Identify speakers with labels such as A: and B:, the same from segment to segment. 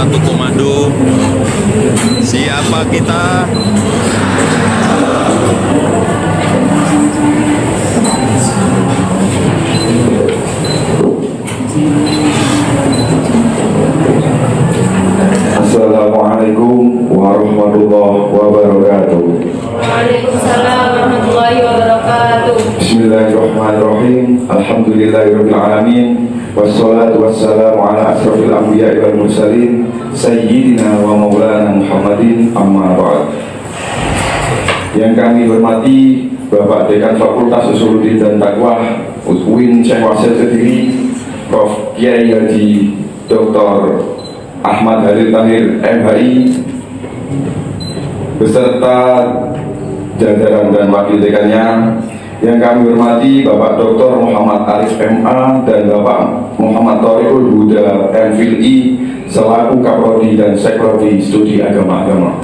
A: satu komando. Siapa kita?
B: Assalamualaikum warahmatullahi wabarakatuh.
C: Waalaikumsalam warahmatullahi wabarakatuh.
B: Bismillahirrahmanirrahim. Alhamdulillahirabbil alamin. Wassalatu wassalamu ala asrofil anbiya'i wal mursalin sayyidina wa maulana Muhammadin, amma ba'd. Yang kami hormati Bapak Dekan Fakultas Usuluddin dan Dakwah UIN Syekh Wasil Kediri, Prof. Kiai Haji Dr. Ahmad Halil Tahir MHI, beserta jajaran dan wakil dekannya. Yang kami hormati Bapak Dr. Muhammad Arif MA dan Bapak Muhammad Thoriqul Huda MPhilI selaku Kaprodi dan Sekrodi Studi Agama-Agama,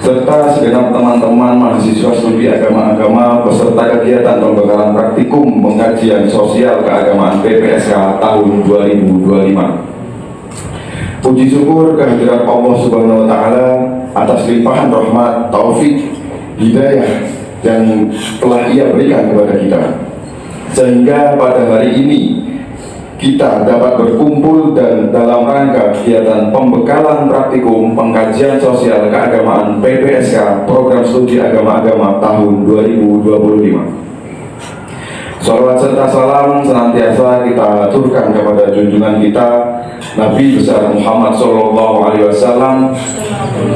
B: serta segenap teman-teman mahasiswa studi agama-agama peserta kegiatan pembekalan praktikum pengkajian sosial keagamaan PPSK tahun 2025. Puji syukur kehadirat Allah Subhanahu wa Ta'ala atas limpahan rahmat, taufik, hidayah yang telah Ia berikan kepada kita, sehingga pada hari ini kita dapat berkumpul dan dalam rangka kegiatan pembekalan praktikum pengkajian sosial keagamaan PPSK Program Studi Agama-Agama tahun 2025. Salawat serta salam senantiasa kita aturkan kepada junjungan kita Nabi besar Muhammad SAW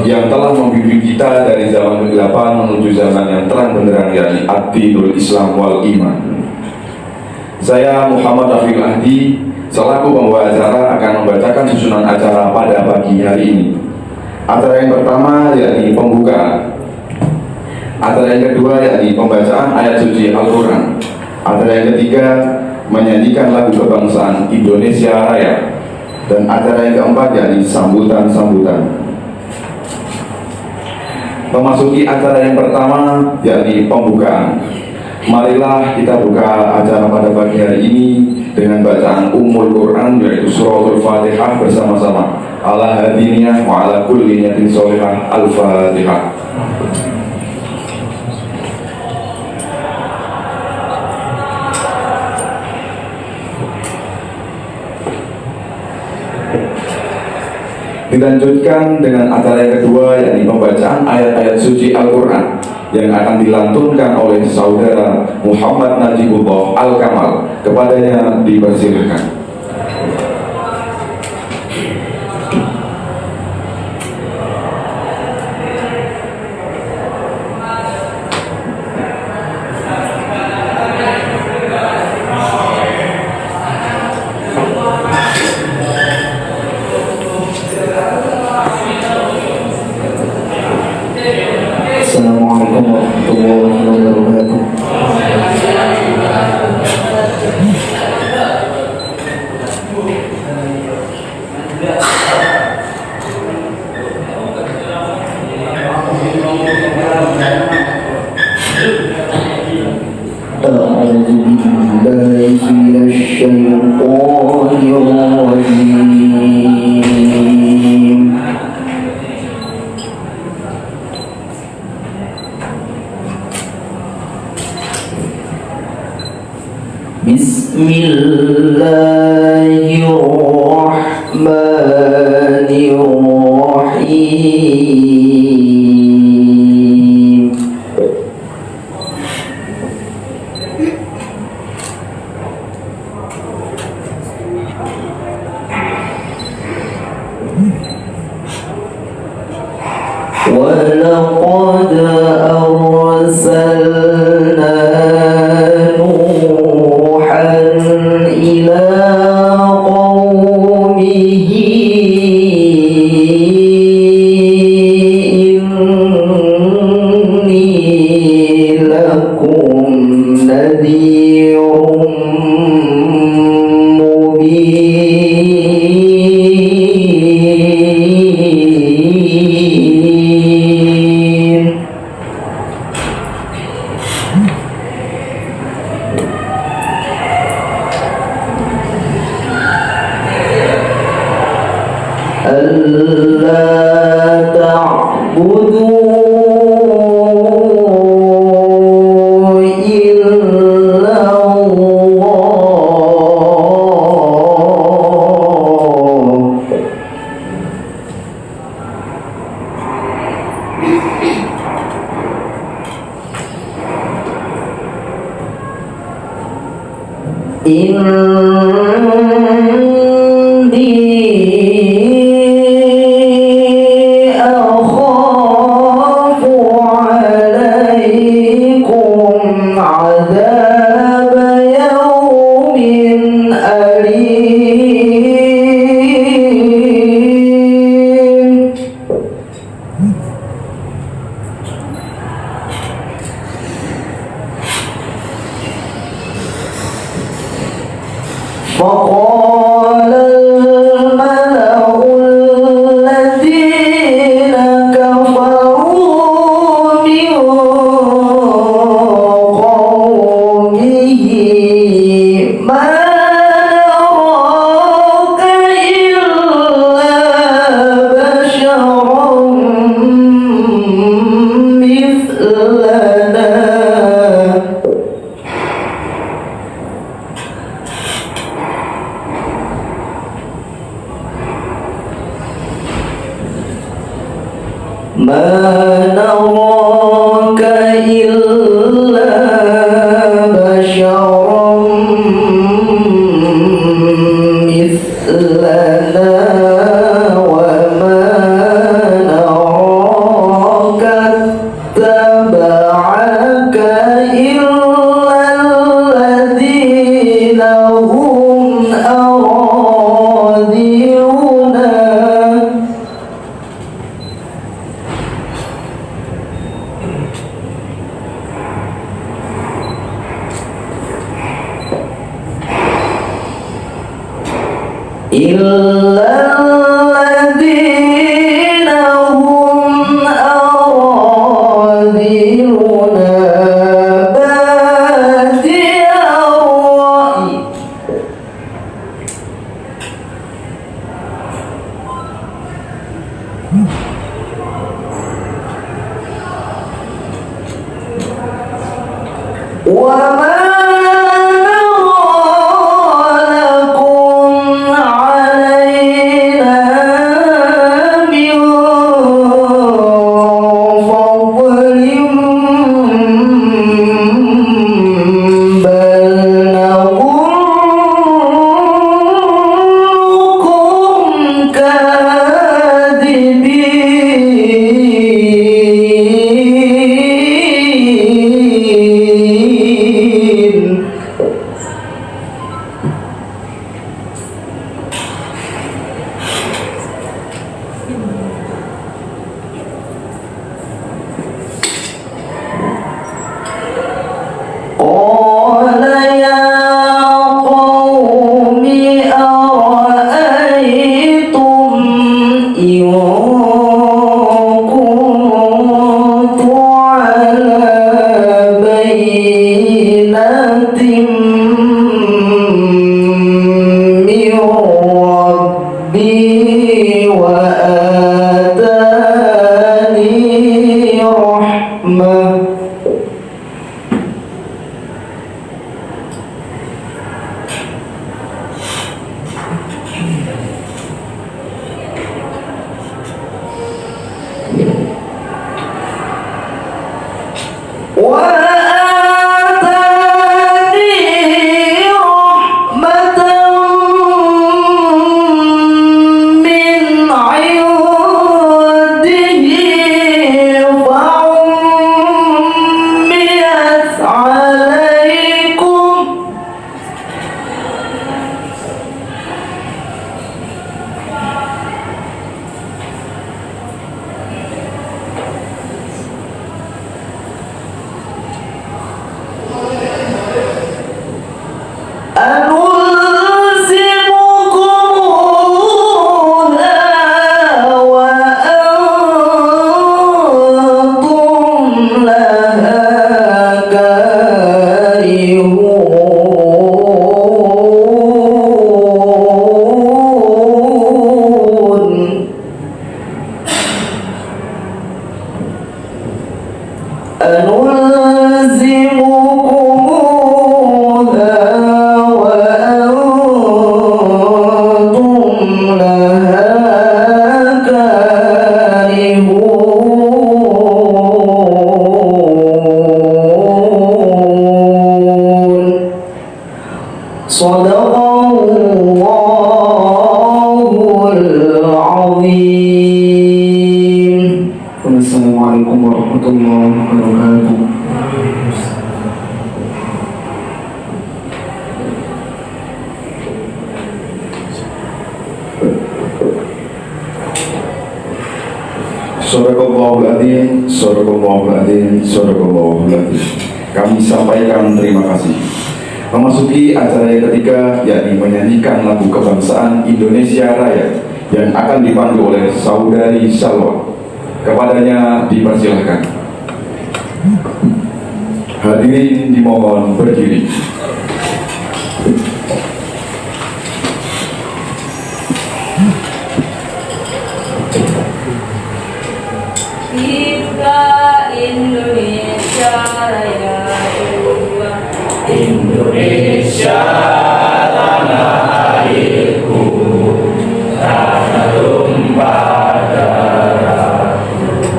B: yang telah membimbing kita dari zaman kegelapan menuju zaman yang terang benderang, yakni ad-dinul Islam wal iman. Saya Muhammad Rafil Ahdi selaku pembawa acara akan membacakan susunan acara pada pagi hari ini. Acara yang pertama yakni pembukaan. Acara yang kedua yakni pembacaan ayat suci Al-Quran. Acara yang ketiga menyanyikan lagu kebangsaan Indonesia Raya. Dan acara yang keempat yakni sambutan-sambutan. Memasuki acara yang pertama yakni pembukaan. Marilah kita buka acara pada pagi hari ini dengan bacaan Ummul Quran, yaitu Suratul Fatihah bersama-sama. Ala hadiniyah wa ala kulli niyatin sholihah. Al-Fatihah. Dilanjutkan dengan acara yang kedua yakni pembacaan ayat-ayat suci Al-Quran yang akan dilantunkan oleh saudara Muhammad Najibullah Al-Kamal. Kepadanya dipersilahkan.
D: Assalamualaikum warahmatullahi wabarakatuh. أعوذ بالله من الشيطان الرجيم. بسم الله الرحمن الرحيم. ولقد أرسلنا نوحا إلى قومه إني لكم نذير مبين. ألا تعبدوا إلا الله إني أخاف عليكم عذاب يوم أليم فقال الملأ الذين كفروا من قومه ما نراك إلا بشرا مثلنا ما نراك إلا بشرا مثلنا وما نراك اتبعك إلا الذين هم أراذلنا إلا الذين هم أراذلنا بادئ الرأي وما كاذبين Shadaqallahul azim. Wassalamualaikum warahmatullahi wabarakatuh.
B: Sadaqallahul adzim, sadaqallahul adzim, sadaqallahul adzim. Kami sampaikan terima kasih. Memasuki acara yang ketiga, yakni menyanyikan lagu kebangsaan Indonesia Raya yang akan dipandu oleh Saudari Salwa. Kepadanya dipersilahkan. Hadirin dimohon berdiri.
C: Kita Indonesia Raya Dua.
E: Indonesia tanah airku, tanah tumpah darahku.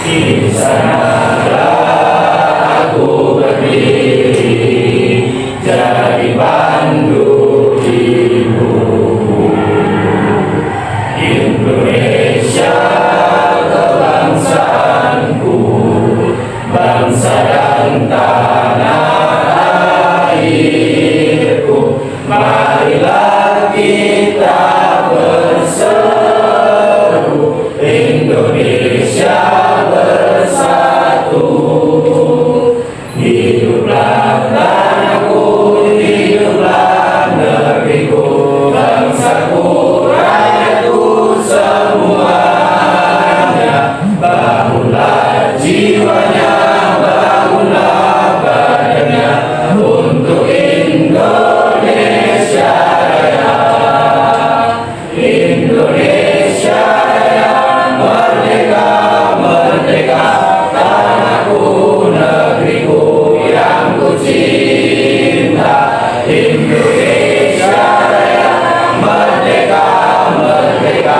E: Di sanalah aku berdiri, jadi pandu hidupku. Indonesia kebangsaanku, bangsa dan tanah airku. Marilah kita berseru, Indonesia bersatu. Hiduplah tanahku, hiduplah negeriku, bangsaku, rakyatku semuanya. Bangunlah jiwanya, bangunlah badannya untuk Indonesia Raya. Indonesia Raya, merdeka, merdeka, tanahku, negeriku yang ku cinta. Indonesia Raya, merdeka, merdeka,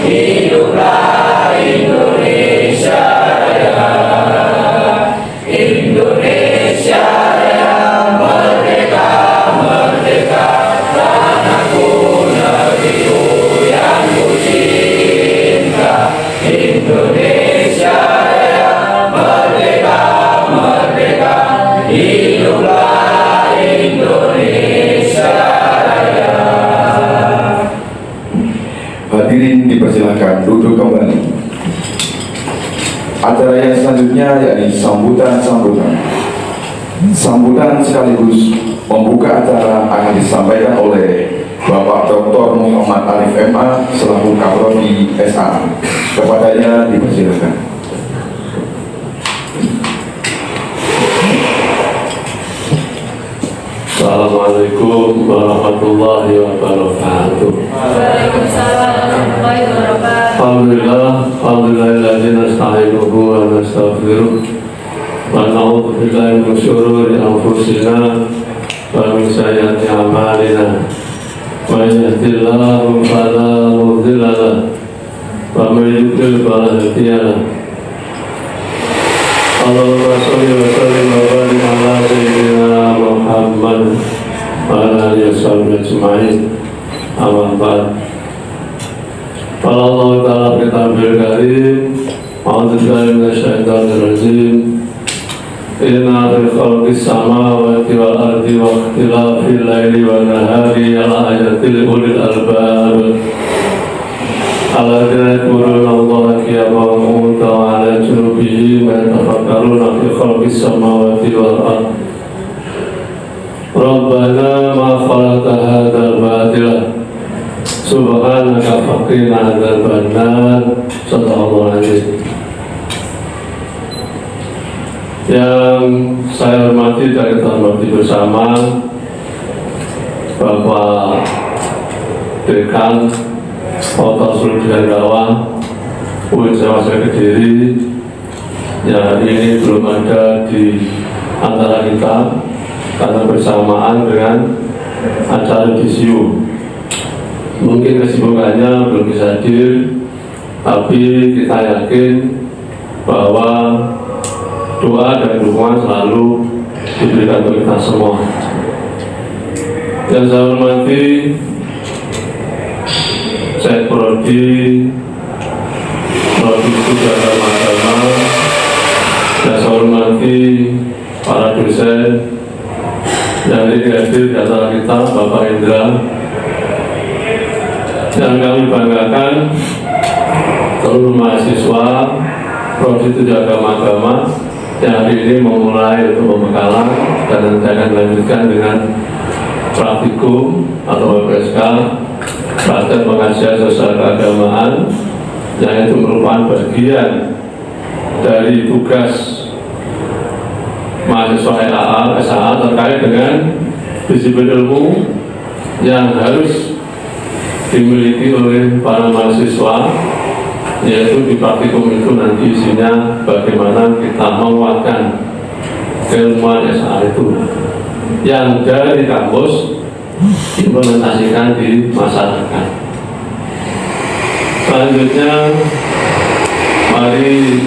E: hiduplah Indonesia Raya. Indonesia Raya, merdeka, merdeka, tanahku, negeriku yang ku cinta. Indonesia Raya, merdeka, merdeka, hiduplah Indonesia Raya.
B: Hadirin dipersilahkan duduk kembali. Acara yang selanjutnya yakni sambutan sekaligus membuka acara akan disampaikan oleh Bapak Dr. Muhammad Arif MA selaku Kaprodi SA. Kepadanya dipersilakan.
E: Assalamualaikum warahmatullahi wabarakatuh.
C: Waalaikumsalam warahmatullahi wabarakatuh.
E: Alhamdulillahilladzi nasta'inuhu wa nastaghfiruh wa na'udzu billahi min syururi anfusina wa min sayyiati a'malina. Man yahdihillahu fala mudilla lahu wa man yudlil fala hadiya lahu. Allahumma sholli wa sallim wa barik ala sayyidina Muhammad wa ala alihi wa sahbihi ajma'in. Amma ba'd. Qala Allah ta'ala fi kitabil karim, a'udzu billahi minasyaitonir rajim. Inna fi khalqis samawati wal ardi wa ikhtilafil laili wan nahari laayatin li ulil albab. Alladzina yadhkuruna Allaha qiyaman wa qu'udan wa 'ala junubihim wa yatafakkaruna fi khalqis samawati wal ardi. Rabbana ma khalaqta hadzal batila subhanaka faqina adzaban nar. Shadaqallahu alazim. Yang saya hormati dan kita hormati bersama Bapak Dekan Kota Sulu Jagawa UIN Sewasya Kediri yang hari ini belum ada di antara kita karena bersamaan dengan acara disiu. Mungkin kesibukannya belum bisa hadir, tapi kita yakin bahwa doa dan dukungan selalu diberikan untuk kita semua. Yang saya hormati Syekh Prodi Agama, yang saya hormati para dosen yang hadir di antara kita, Bapak Indra, yang kami banggakan seluruh mahasiswa Prodi Agama yang hari ini memulai untuk pembekalan dan nanti akan dilanjutkan dengan praktikum atau PPSK, praktek pengajian sosial keagamaan, yang itu merupakan bagian dari tugas mahasiswa SAA terkait dengan disiplin ilmu yang harus dimiliki oleh para mahasiswa, yaitu di praktikum itu nanti isinya bagaimana kita menguatkan keilmuan SAA itu yang dari kampus implementasikan di masyarakat. Selanjutnya, mari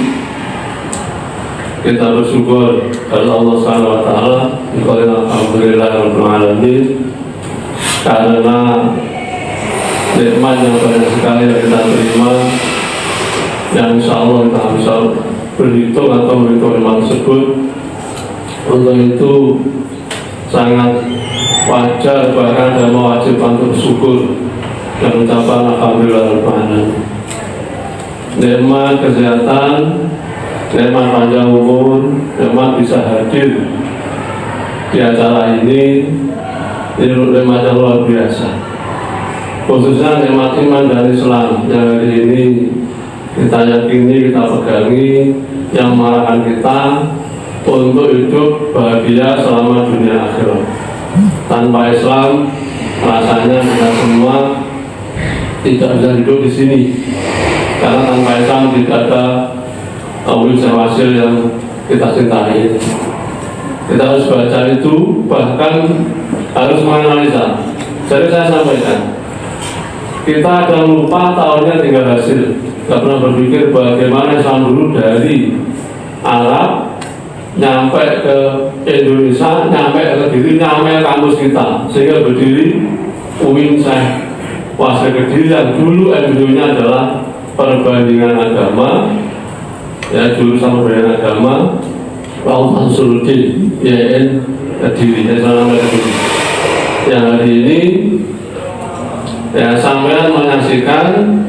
E: kita bersyukur kepada Allah SWT, alhamdulillahirabbil alamin, karena nikmat yang banyak sekali yang kita terima, yang insya Allah kita bisa berhitung atau menghitung nikmat tersebut. Untuk itu sangat wajar, bahkan dan mewajibkan untuk bersyukur dan mengucapkan alhamdulillahirabbil alamin. Nikmat kesehatan, nikmat panjang umur, nikmat bisa hadir di acara ini nikmat yang luar biasa. Khususnya nikmat iman dan Islam yang hari ini kita yakini, kita pegangi, yang mengarahkan kita untuk hidup bahagia selama dunia akhirat. Tanpa Islam, rasanya kita semua tidak bisa hidup di sini. Karena tanpa Islam tidak ada hasil yang kita cintai. Kita harus baca itu, bahkan harus menganalisa. Jadi saya sampaikan, kita ada lupa tahunnya tinggal hasil. Tidak pernah berpikir bagaimana Islam dulu dari Arab nyampe ke Indonesia, nyampe ke Kediri, nyampe kampus kita, sehingga berdiri UIN Syekh Wasil Kediri yang dulu embrionya adalah perbandingan agama, ya jurusan perbandingan agama, Laut Ansuluddin YN Kediri, yang hari ini ya sampean menyaksikan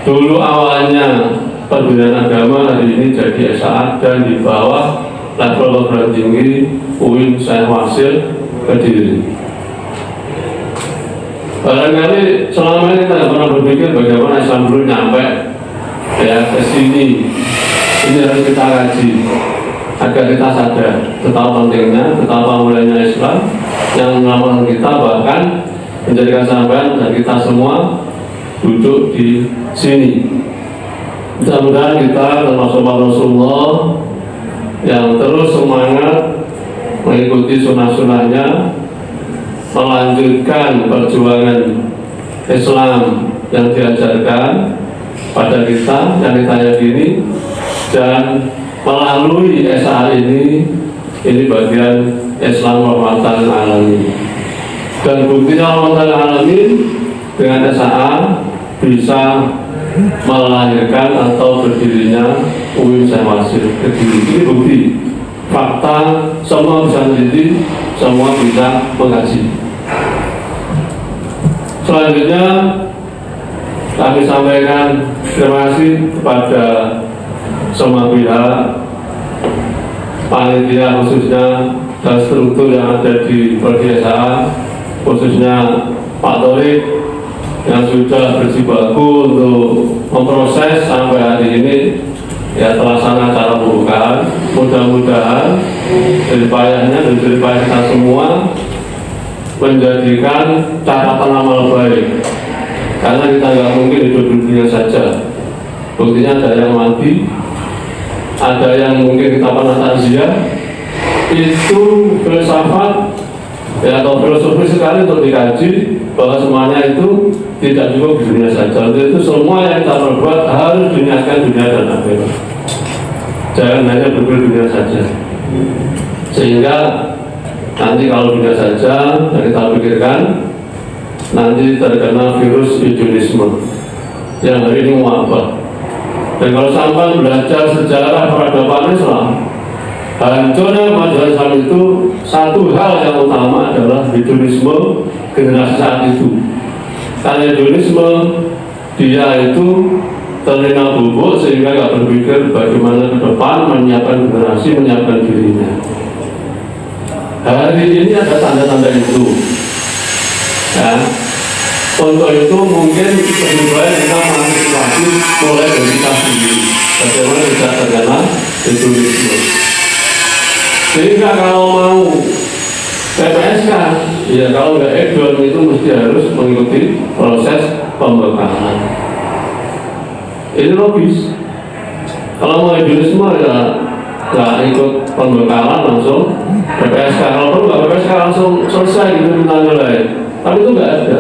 E: dulu awalnya perbedaan agama, hari ini jadi SAA dan di bawah level perguruan tinggi UIN Syekh Wasil Kediri. Barangkali selama ini kita pernah berpikir bagaimana Islam dulu nyampe ya ke sini. Ini harus kita kaji agar kita sadar betapa pentingnya, betapa mulianya Islam yang menyelamatkan kita, bahkan menjadikan sampean dan kita semua duduk di sini. Mudah-mudahan kita termasuk Rasulullah yang terus semangat mengikuti sunnah-sunnahnya, melanjutkan perjuangan Islam yang diajarkan pada kita, yang kita yakini, dan melalui SAA ini bagian Islam rahmatan alamin. Dan buktinya rahmatan alamin dengan SAA bisa melahirkan atau berdirinya UIN Syekh Wasil Kediri. Ini bukti, fakta, semua bisa menjadi, semua bisa mengaji. Selanjutnya kami sampaikan terima kasih kepada semua pihak, panitia khususnya dan struktur yang ada di Prodi-SAA, khususnya Pak Torik yang sudah berjibaku untuk memproses sampai hari ini ya terlaksana acara pembukaan. Mudah-mudahan dari payahnya dan dari payah kita semua menjadikan catatan amal baik, karena kita nggak mungkin hidup di dunia saja. Buktinya ada yang mati, ada yang mungkin kita pernah takziah, itu filsafat ya atau filosofi sekali untuk dikaji bahwa semuanya itu tidak cukup di dunia saja. Untuk itu semua yang kita perbuat harus diniatkan dunia dan akhirat, jangan hanya berpikir dunia saja. Sehingga Nanti kalau tidak saja kita pikirkan nanti terkena virus Yudonisme yang hari ini wabah. Dan kalau sampai belajar sejarah peradaban Islam, hancurnya kemajuan Islam itu satu hal yang utama adalah Yudonisme generasi saat itu. Karena Yudonisme dia itu terlena bubuk sehingga nggak berpikir bagaimana ke depan menyiapkan generasi, menyiapkan dirinya. Hari ini ada tanda-tanda itu. Ya. Untuk itu mungkin lebih baik kita mengantisipasi mulai dari kita sendiri. Bagaimana tidak terkena Yudonisme. Sehingga kalau mau PPSK, ya kalau nggak edon itu mesti harus mengikuti proses pembekalan. Ini logis. Kalau mau Yudonisme ya nggak ikut pembekalan langsung PPSK. Kalau perlu nggak PPSK langsung selesai gitu minta nilai. Tapi itu nggak ada.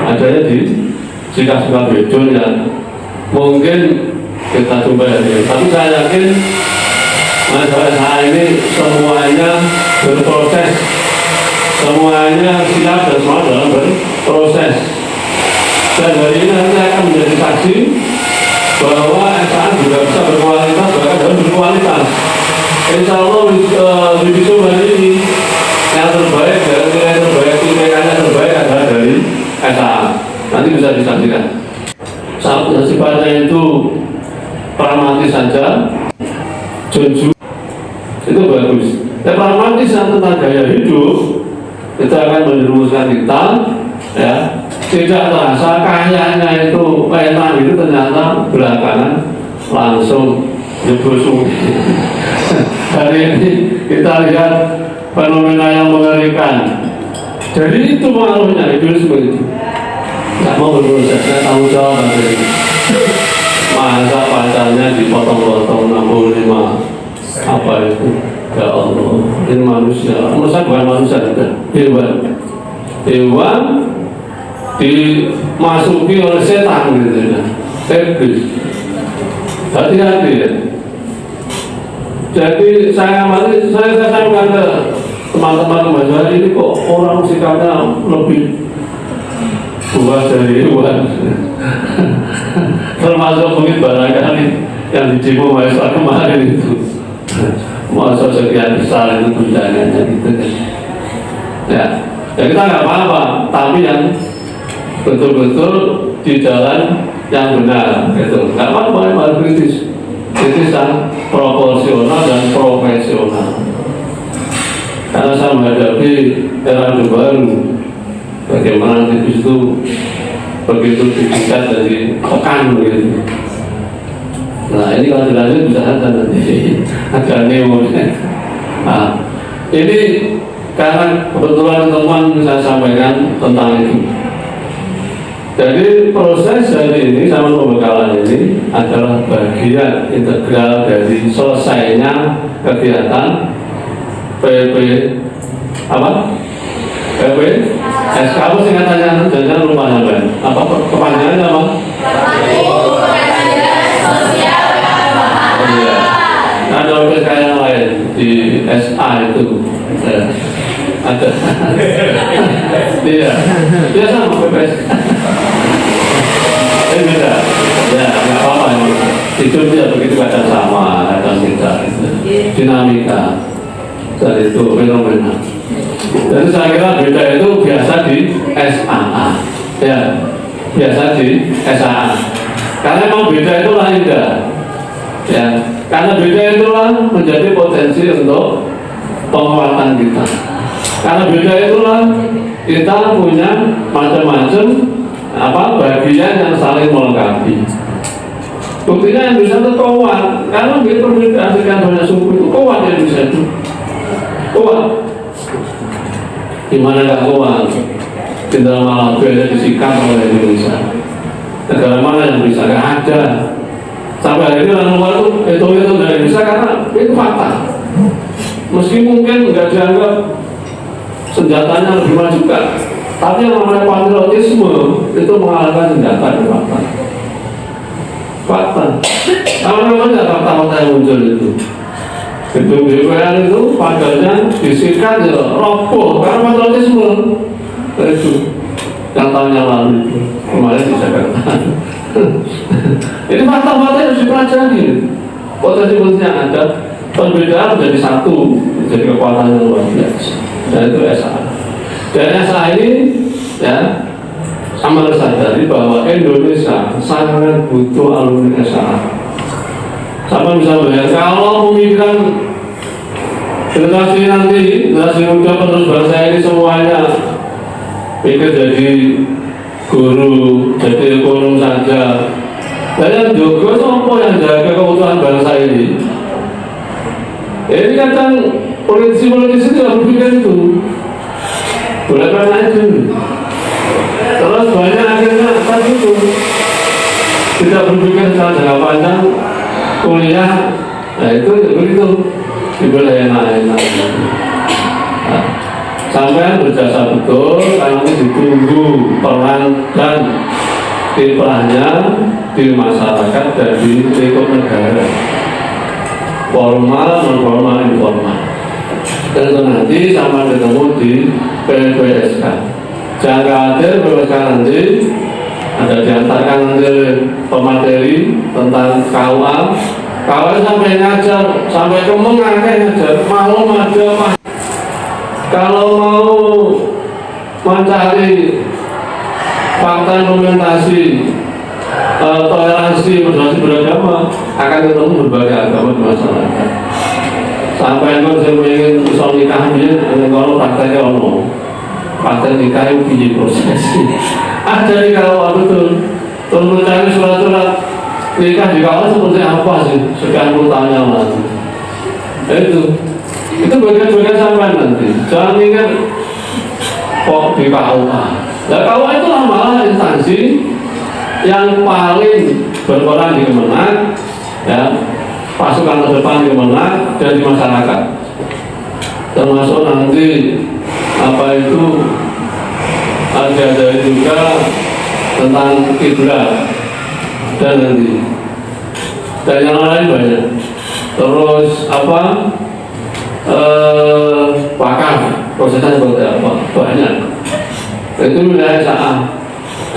E: Adanya di sikap-sikap bedon yang mungkin kita coba ya. Tapi saya yakin masalah saya ini semuanya berproses, semuanya siap dan semua dalam berproses. Dan hari ini nanti akan menjadi saksi bahwa SAN juga bisa berkualitas, bahkan harus berkualitas. Insya Allah wisuda hari ini yang terbaik, dari nilai terbaik, IPK-nya terbaik adalah dari SAN. Nanti bisa disaksikan. Sifatnya itu pragmatis saja, junju itu bagus. Ya pragmatis yang tentang gaya hidup itu akan menjerumuskan kita, ya. Tidak terasa kayaknya itu enak itu ternyata belakangan langsung jebol sungai. Hari ini kita lihat fenomena yang mengerikan. Jadi itu pengaruhnya Yudonisme itu. Nggak mau berproses, saya tanggung jawab dari masa pacarnya dipotong-potong 65 apa itu? Ya Allah, ini manusia. Menurut saya bukan manusia juga, hewan dimasuki oleh setan gitu ya, iblis. Hati-hati ya. Jadi saya sampaikan ke teman-teman mahasiswa ini kok orang sikapnya lebih buas dari hewan. Termasuk mungkin barangkali yang di Cimo mahasiswa kemarin itu. Masa sekian besar itu tunjangannya gitu kan. Ya kita nggak apa-apa, tapi yang betul-betul di jalan yang benar gitu. Nggak apa-apa, harus kritis yang proporsional dan profesional. Karena saya menghadapi era baru, bagaimana kritis itu begitu ditingkat dari pekan begitu. Nah ini kalau dilanjut bisa ada nanti ada neo. Nah ini karena kebetulan teman saya sampaikan tentang itu. Jadi proses dari ini sama pembekalan ini adalah bagian integral dari selesainya kegiatan PP apa? PP SK apa singkatannya? Jangan lupa sampai apa kepanjangannya apa? Ada PPSK yang lain di SA itu ada. Iya, dia sama PPSK. Beda, ya nggak apa-apa. Hidup dia begitu kadang sama, kadang tidak. Dinamika dari itu fenomena. Jadi saya kira beda itu biasa di SAA, ya biasa di SAA. Karena memang beda itulah indah, ya. Karena beda itulah menjadi potensi untuk penguatan kita. Karena beda itulah kita punya macam-macam bagian yang saling melengkapi. Buktinya Indonesia itu kuat, karena kita perbedaan dengan banyak suku itu kuat Indonesia itu. Kuat. Gimana nggak kuat? Jenderal Malaka aja disikat oleh Indonesia. Negara mana yang bisa? Nggak ada. Sampai hari ini orang luar itu dari Indonesia karena itu fakta. Meski mungkin nggak dianggap senjatanya lebih maju kan, tapi yang namanya patriotisme itu mengalahkan senjata itu fakta. Fakta. Namanya fakta-fakta yang muncul itu. gedung DPR itu pagarnya disikat ya roboh karena patriotisme itu yang tahun yang lalu itu kemarin di Jakarta. Ini fakta-fakta yang harus dipelajari. Potensi-potensi yang ada, perbedaan menjadi satu, jadi kekuatan yang luar biasa. Dan itu SA. Dan SA ini ya sama harus sadari bahwa Indonesia sangat butuh alumni SA. Sama bisa bayar kalau memikirkan generasi nanti, generasi muda penerus bangsa ini semuanya pikir jadi guru, jadi ekonom saja. Dan yang juga apa yang jaga keutuhan bangsa ini? Ini kadang politisi-politisi tidak berpikir itu. Boleh pernah aja. Terus banyak akhirnya apa itu? Tidak berpikir secara jangka panjang, kuliah, nah itu begitu. Diboleh enak-enak. Nah, sampai berjasa betul, karena ini ditunggu peran dan kiprahnya di masyarakat dan di lingkup negara, formal, non formal, informal. Dan itu nanti sama ketemu di PPSK. Jangan khawatir, PPSK nanti ada diantarkan nanti pemateri tentang KUA. KUA sampai ngajar, sampai kemengakai ngajar, malam ada mah. Kalau mau mencari fakta dokumentasi toleransi moderasi beragama akan ketemu berbagai agama di masyarakat. Sampai kalau saya ingin soal nikahnya, kalau prakteknya ono, praktek nikah itu di proses. Ada di kawal betul. Terus mencari surat-surat nikah di kawal seperti apa sih? Sekian puluh tahun yang lalu. Itu bagian-bagian sampai nanti. Jangan ingat kok di KUA. Nah, KUA itu malah instansi yang paling berperan di Kemenang, ya, pasukan terdepan di Kemenang dan di masyarakat. Termasuk nanti apa itu ada juga tentang kiblat dan nanti dan yang lain banyak. Terus apa wakaf prosesnya seperti apa banyak. Itu wilayah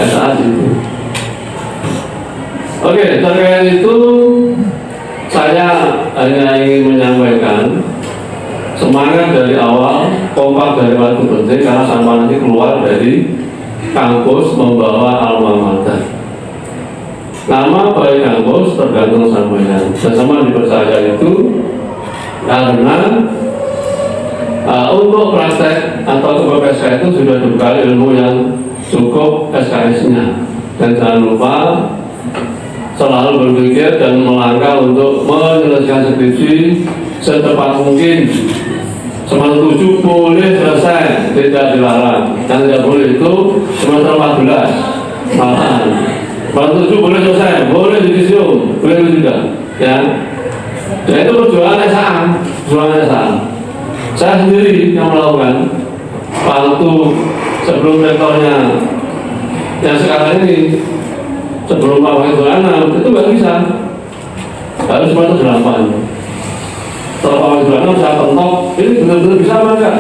E: SA itu. Oke, terkait itu saya hanya ingin menyampaikan semangat dari awal, kompak dari waktu penting karena sampai nanti keluar dari kampus membawa alma mater. Nama baik kampus tergantung sampean. Dan sama dipercaya itu karena untuk praktek atau PPSK itu sudah dibekali ilmu yang cukup SKS-nya. Dan jangan lupa selalu berpikir dan melangkah untuk menyelesaikan skripsi secepat mungkin. Semester 7 boleh selesai, tidak dilarang. Yang tidak boleh itu semester 14 malahan. Semester 7 boleh selesai, boleh disium, boleh juga. Ya, dan itu perjuangan SA. Saya sendiri yang melakukan waktu sebelum rektornya yang sekarang ini. Sebelum Pak Wakil 26 itu nggak bisa, harus semester 8. Setelah Pak Wakil 26 saya tentok, ini benar-benar bisa apa enggak?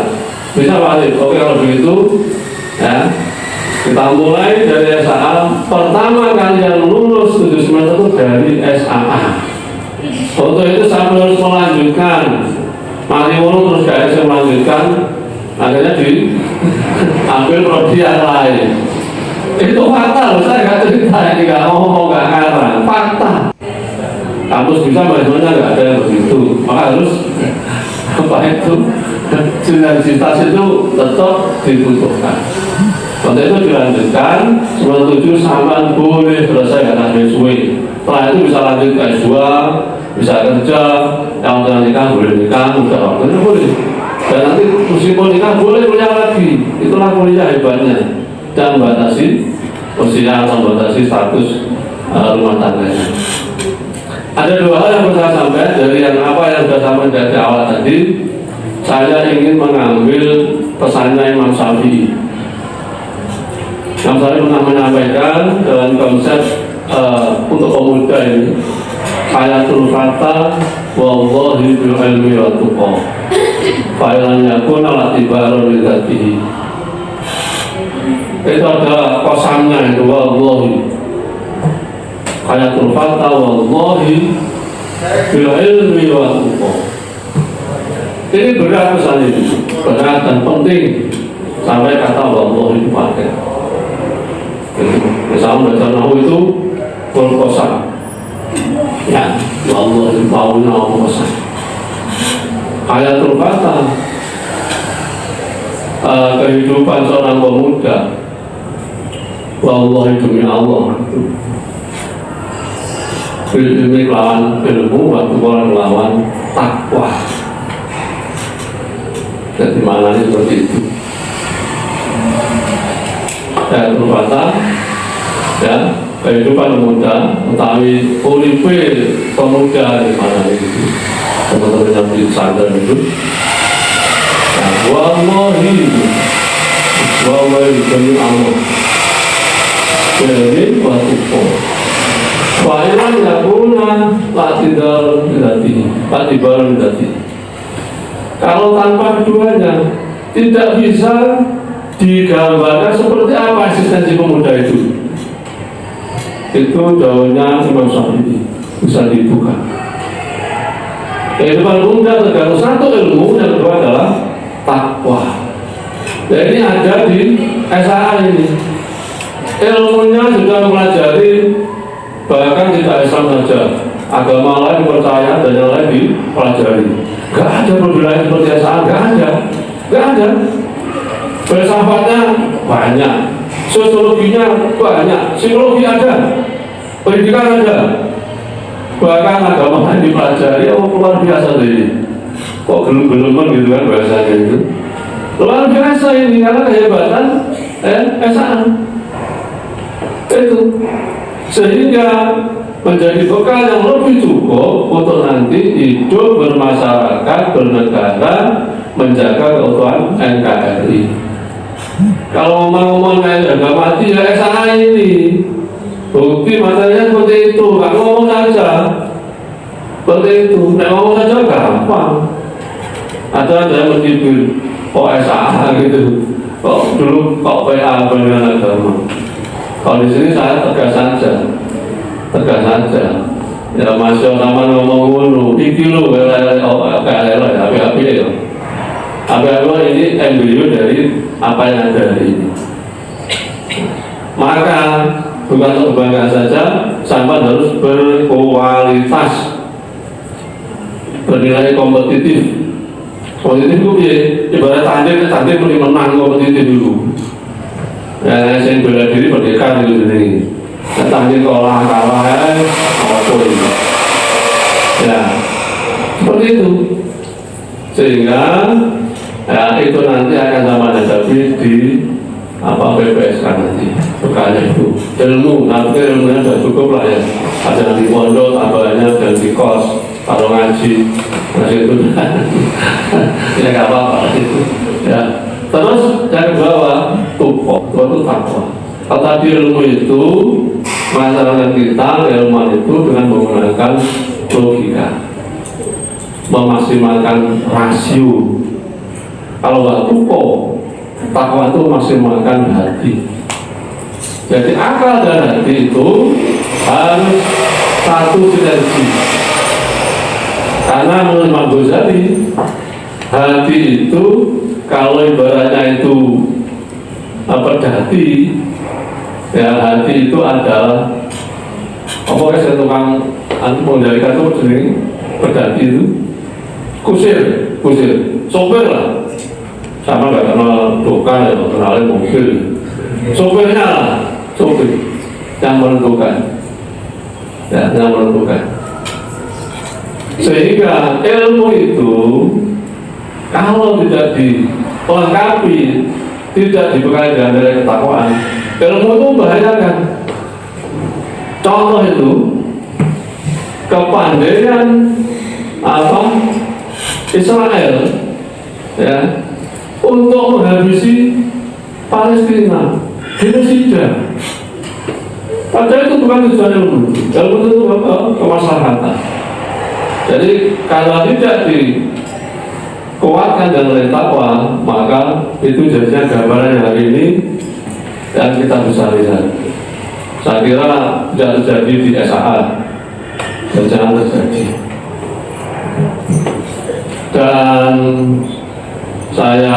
E: Bisa Pak Wakil. Oke, kalau begitu ya kita mulai dari SAA. Pertama kali yang lulus 7 semester itu dari SAA. Untuk itu saya harus melanjutkan mari terus saya melanjutkan, akhirnya diambil prodi yang lain. Itu fakta loh, saya nggak cerita, ini nggak ngomong, nggak ngarang, fakta. Kampus bisa bagaimana nggak ada yang begitu, maka harus apa itu sinergitas itu tetap dibutuhkan. Untuk itu dilanjutkan, 97 sampai boleh selesai karena sesuai. Setelah itu bisa lanjut ke S2, bisa kerja, yang udah nikah boleh nikah, udah waktunya boleh. Dan nanti meskipun nikah boleh kuliah lagi, itulah kuliah hebatnya. Dan membatasi usia atau membatasi status rumah tangganya. Ada dua hal yang perlu saya sampaikan dari yang apa yang sudah saya dari awal tadi. Saya ingin mengambil pesannya Imam Syafi'i. Imam Syafi'i pernah menyampaikan dalam konsep untuk pemuda ini, hayatul fata wallahi bil ilmi wa tuqa fa'ilan yakuna latibaron lidatihi. Itu adalah kosamnya itu wallahi ayatul fatah wallahi bil ilmi wa tuqa. Ini berat pesan ini, berat dan penting sampai kata wallahi dipakai. Misalnya baca nahu itu berkosam, ya wallahi maunya berkosam. Ayatul fatah kehidupan seorang pemuda, wallahi demi Allah. Ilmu lawan ilmu, waktu lawan takwa. Jadi maknanya seperti itu. Ya, berkata, ya, kehidupan pemuda, utawi uripe pemuda di mana itu, teman-teman yang di pesantren itu. Ya, wallahi demi Allah. Jadi waktu Wa'ilan yakuna latibaron lidati. Kalau tanpa keduanya tidak bisa digambarkan seperti apa eksistensi pemuda itu. Itu daunnya Imam Syafi'i bisa dibuka. Kehidupan pemuda tergantung satu ilmu, yang kedua adalah takwa. Dan ini ada di SAA ini. Ilmunya sudah mempelajari, bahkan tidak Islam saja, agama lain dipercaya dan yang lain dipelajari. Gak ada perbedaan seperti SAA, gak ada. Filsafatnya banyak, sosiologinya banyak, psikologi ada, pendidikan ada, bahkan agama lain dipelajari. Oh, luar biasa ini. Kok gelem-geleman gitu kan bahasanya itu. Luar biasa ini karena kehebatan SAA itu, sehingga menjadi bekal yang lebih cukup untuk nanti hidup bermasyarakat, bernegara, menjaga keutuhan NKRI. Kalau mau ngomong harga mati ya SAA ini, bukti materinya seperti itu. Gak ngomong saja seperti itu, nek ngomong saja gampang. Ada yang mencibir, kok SAA gitu, kok dulu kok PA dengan agama. Kalau di sini saya tegas saja. Ya masih sama ngomong ngono, iki lho kayak ya, api-api ya. Api-api ini embrio dari apa yang ada hari ini. Maka bukan untuk bangga saja, sampai harus berkualitas, bernilai kompetitif. Kompetitif itu ya, ibarat tanding mesti menang kompetitif dulu. Ya, saya bela diri merdeka dulu ini. Tanding kalah apapun itu. Ya, seperti itu. Sehingga ya, itu nanti akan sama hadapi di PPSK nanti. Bekalnya itu ilmu, nanti ilmunya sudah cukup lah ya. Ada di pondok, tambahannya dan di kos. Kalau ngaji itu ya nggak apa-apa itu. Ya. Terus dari bawah itu takwa. Kalau tadi ilmu itu masyarakat kita ilmu itu dengan menggunakan logika, memaksimalkan rasio. Kalau takwa itu memaksimalkan hati. Jadi akal dan hati itu harus satu sinergi. Karena menurut Imam Ghazali, hati itu kalau ibaratnya itu pedati, ya hati itu adalah apa ya, saya tukang mengendalikan itu sendiri pedati itu kusir sopir lah, sama nggak kenal dokter ya, kenalin mobil, sopirnya lah, sopir yang menentukan, ya yang menentukan. Sehingga ilmu itu kalau tidak dilengkapi, tidak dibekali dengan nilai ketakwaan, ilmu itu membahayakan. Contoh itu kepandaian Israel ya untuk menghabisi Palestina, genosida. Padahal itu bukan tujuan ilmu itu kemaslahatan. Jadi kalau tidak dikuatkan dengan takwa, maka itu jadinya gambaran yang hari ini yang kita bisa lihat. Saya kira tidak terjadi di SAA dan jangan terjadi. Dan saya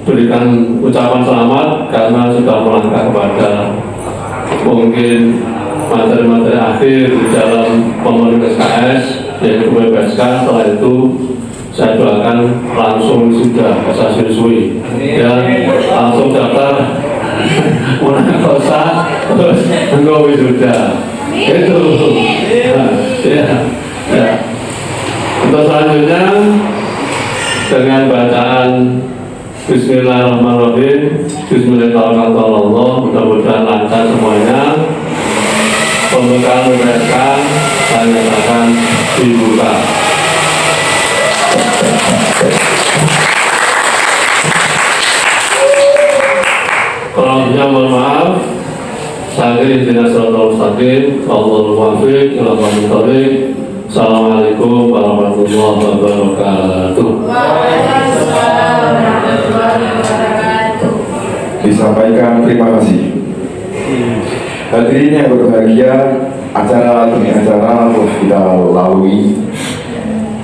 E: berikan ucapan selamat karena sudah melangkah kepada mungkin materi-materi akhir di dalam pemenuhan SKS, yaitu PPSK. Setelah itu saya doakan langsung sudah saya siswi ya, langsung daftar Munakosa terus engkau wisuda itu ya. Untuk selanjutnya dengan bacaan Bismillahirrahmanirrahim, Bismillahirrahmanirrahim, mudah-mudahan lancar semuanya. Pembukaan PPSK saya nyatakan dibuka. Kalau bisa mohon maaf, saya izin assalamualaikum warahmatullahi wabarakatuh. Assalamualaikum warahmatullahi wabarakatuh.
C: Waalaikumsalam warahmatullahi wabarakatuh.
B: Disampaikan terima kasih. Hadirin yang berbahagia, acara demi acara telah kita lalui.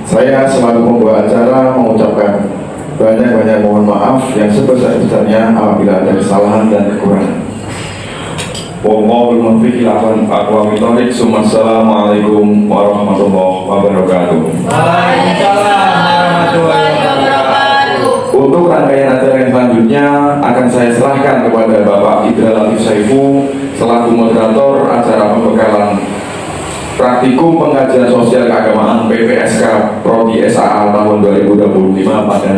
B: Saya selaku pembawa acara mengucapkan banyak-banyak mohon maaf yang sebesar-besarnya apabila ada kesalahan dan kekurangan. Wallahul muwaffiq ila aqwamit thoriq. Assalamualaikum warahmatullahi wabarakatuh.
C: Waalaikumsalam warahmatullahi wabarakatuh.
B: Untuk rangkaian acara yang selanjutnya akan saya serahkan kepada Bapak Idra Latif Saifu selaku moderator acara pembekalan praktikum pengajian sosial keagamaan PPSK Prodi SAA tahun 2025 pada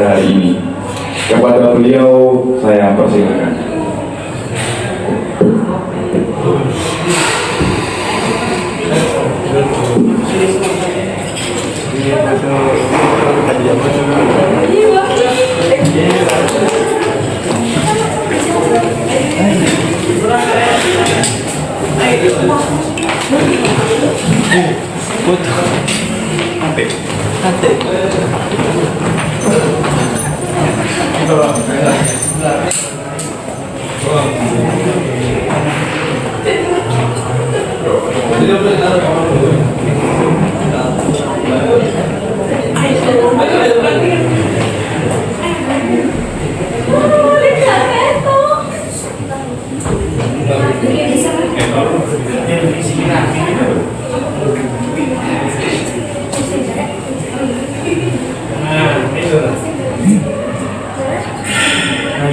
B: hari ini. Kepada beliau saya persilakan.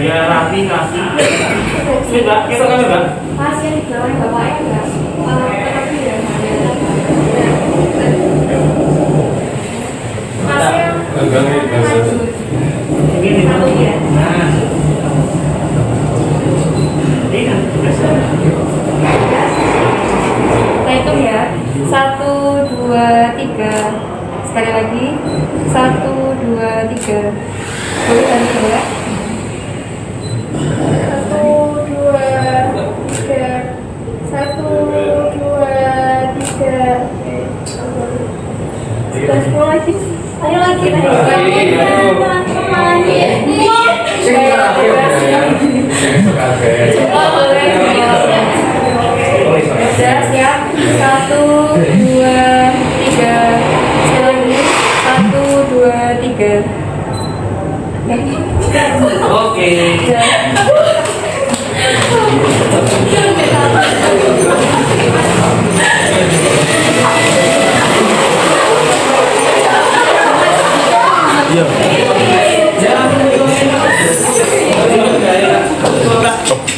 F: Ya rapi. Sudah, kita kan udah.
C: Masih di bawah bapaknya enggak?
F: Begini. Nah. Ini kan
C: Kita hitung ya. 1, 2, 3. Sekali lagi. 1, 2, 3. Boleh dan dua. 1, 2, 3. 1, 2, 3. Sudah 10 lagi. Ayo lagi. Oh, boleh. Sudah siap. 1, 2, 3. Sekali lagi. 1, 2, 3.
F: oke.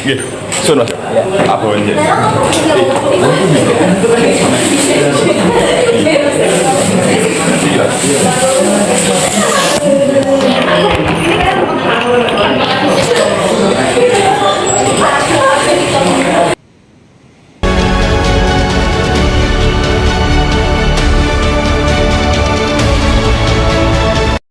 A: Nggih, sun Mas. Apa nggih? Iya.